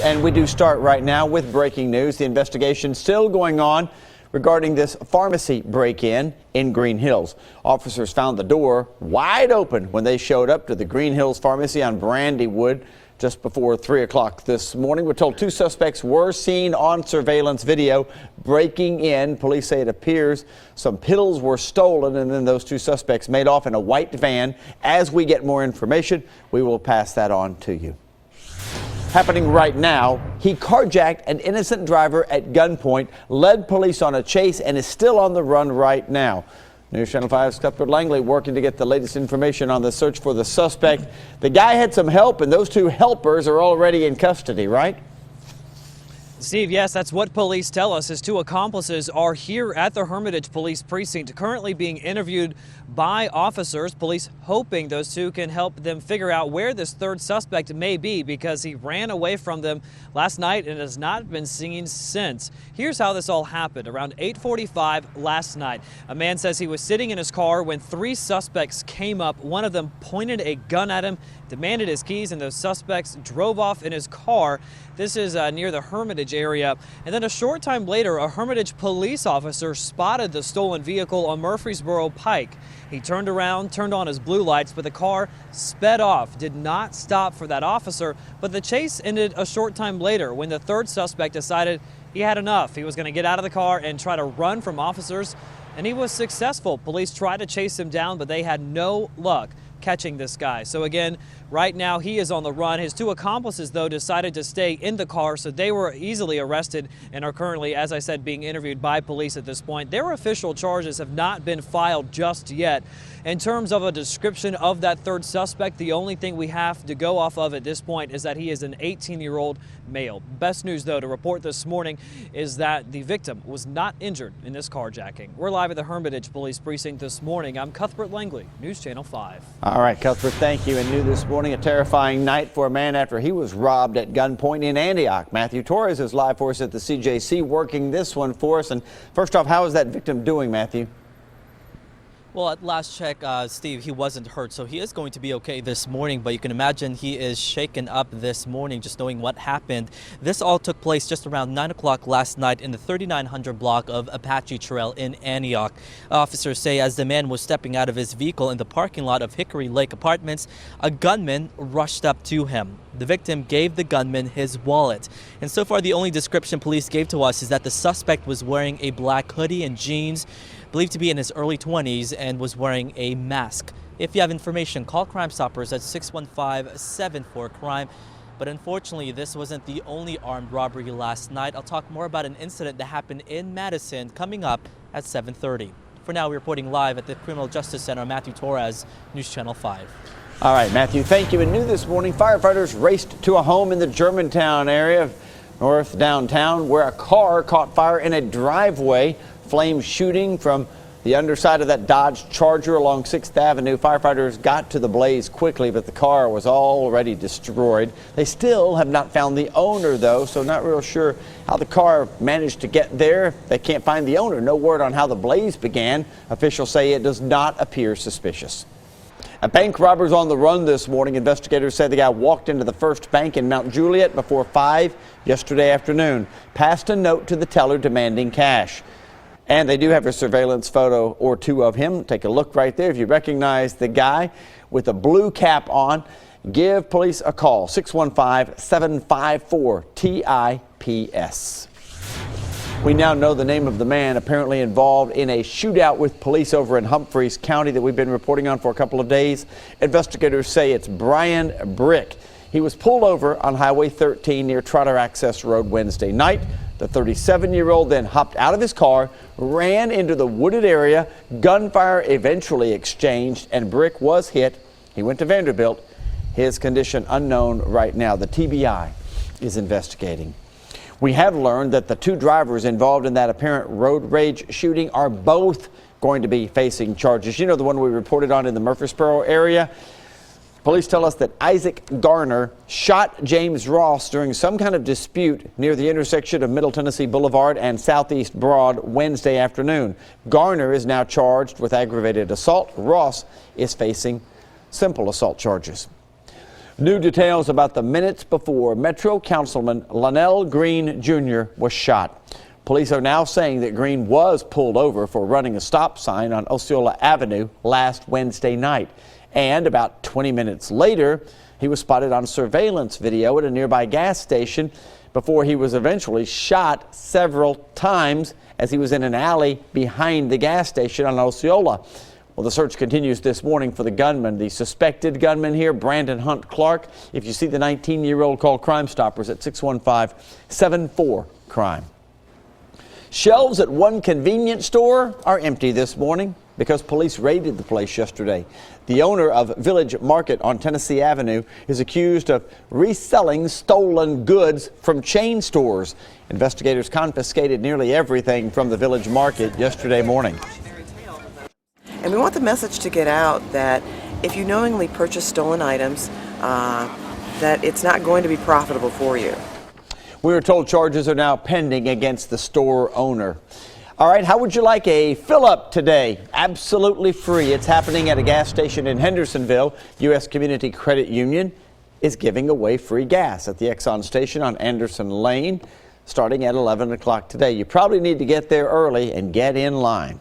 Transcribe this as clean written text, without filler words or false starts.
and we do start right now with breaking news. The investigation still going on regarding this pharmacy break-in in Green Hills. Officers found the door wide open when they showed up to the Green Hills Pharmacy on Brandywood just before 3 o'clock this morning. We're told two suspects were seen on surveillance video breaking in. Police say it appears some pills were stolen, and then those two suspects made off in a white van. As we get more information, we will pass that on to you. Happening right now, he carjacked an innocent driver at gunpoint, led police on a chase, and is still on the run right now. News Channel 5's Cuthbert Langley working to get the latest information on the search for the suspect. The guy had some help, and those two helpers are already in custody, right? Steve, yes, that's what police tell us. His two accomplices are here at the Hermitage Police Precinct, currently being interviewed by officers. Police hoping those two can help them figure out where this third suspect may be, because he ran away from them last night and has not been seen since. Here's how this all happened. Around 8:45 last night, a man says he was sitting in his car when three suspects came up. One of them pointed a gun at him, demanded his keys, and those suspects drove off in his car. This is near the Hermitage area. And then a short time later, a Hermitage police officer spotted the stolen vehicle on Murfreesboro Pike. He turned around, turned on his blue lights, but the car sped off, did not stop for that officer. But the chase ended a short time later when the third suspect decided he had enough. He was going to get out of the car and try to run from officers, and he was successful. Police tried to chase him down, but they had no luck catching this guy. So again, right now he is on the run. His two accomplices, though, decided to stay in the car, so they were easily arrested and are currently, as I said, being interviewed by police at this point. Their official charges have not been filed just yet. In terms of a description of that third suspect, the only thing we have to go off of at this point is that he is an 18-year-old male. Best news, though, to report this morning is that the victim was not injured in this carjacking. We're live at the Hermitage Police Precinct this morning. I'm Cuthbert Langley, News Channel 5. All right, Cuthbert, thank you. And new this morning, a terrifying night for a man after he was robbed at gunpoint in Antioch. Matthew Torres is live for us at the CJC working this one for us. And first off, how is that victim doing, Matthew? Well, at last check, Steve, he wasn't hurt, so he is going to be okay this morning, but you can imagine he is shaken up this morning just knowing what happened. This all took place just around 9 o'clock last night in the 3900 block of Apache Trail in Antioch. Officers say as the man was stepping out of his vehicle in the parking lot of Hickory Lake Apartments, a gunman rushed up to him. The victim gave the gunman his wallet. And so far, the only description police gave to us is that the suspect was wearing a black hoodie and jeans, believed to be in his early 20s, and was wearing a mask. If you have information, call Crime Stoppers at 615-74-CRIME. But unfortunately, this wasn't the only armed robbery last night. I'll talk more about an incident that happened in Madison coming up at 7:30. For now, we're reporting live at the Criminal Justice Center. Matthew Torres, News Channel 5. All right, Matthew, thank you. And new this morning, firefighters raced to a home in the Germantown area, north downtown, where a car caught fire in a driveway. Flames shooting from the underside of that Dodge Charger along 6th Avenue. Firefighters got to the blaze quickly, but the car was already destroyed. They still have not found the owner, though, so not real sure how the car managed to get there. They can't find the owner. No word on how the blaze began. Officials say it does not appear suspicious. A bank robber's on the run this morning. Investigators say the guy walked into the First Bank in Mount Juliet before 5 yesterday afternoon, passed a note to the teller demanding cash. And they do have a surveillance photo or two of him. Take a look right there. If you recognize the guy with a blue cap on, give police a call, 615-754-TIPS. We now know the name of the man apparently involved in a shootout with police over in Humphreys County that we've been reporting on for a couple of days. Investigators say it's Brian Brick. He was pulled over on Highway 13 near Trotter Access Road Wednesday night. The 37-year-old then hopped out of his car, ran into the wooded area. Gunfire eventually exchanged, and Brick was hit. He went to Vanderbilt. His condition unknown right now. The TBI is investigating. We have learned that the two drivers involved in that apparent road rage shooting are both going to be facing charges. You know, the one we reported on in the Murfreesboro area. Police tell us that Isaac Garner shot James Ross during some kind of dispute near the intersection of Middle Tennessee Boulevard and Southeast Broad Wednesday afternoon. Garner is now charged with aggravated assault. Ross is facing simple assault charges. New details about the minutes before Metro Councilman Lionel Green Jr. was shot. Police are now saying that Green was pulled over for running a stop sign on Osceola Avenue last Wednesday night. And about 20 minutes later, he was spotted on surveillance video at a nearby gas station before he was eventually shot several times as he was in an alley behind the gas station on Osceola. Well, the search continues this morning for the gunman. The suspected gunman here, Brandon Hunt Clark. If you see the 19-year-old, call Crime Stoppers at 615-74-CRIME. Shelves at one convenience store are empty this morning because police raided the place yesterday. The owner of Village Market on Tennessee Avenue is accused of reselling stolen goods from chain stores. Investigators confiscated nearly everything from the Village Market yesterday morning. And we want the message to get out that if you knowingly purchase stolen items, that it's not going to be profitable for you. We were told charges are now pending against the store owner. All right, how would you like a fill-up today? Absolutely free. It's happening at a gas station in Hendersonville. U.S. Community Credit Union is giving away free gas at the Exxon station on Anderson Lane starting at 11 o'clock today. You probably need to get there early and get in line.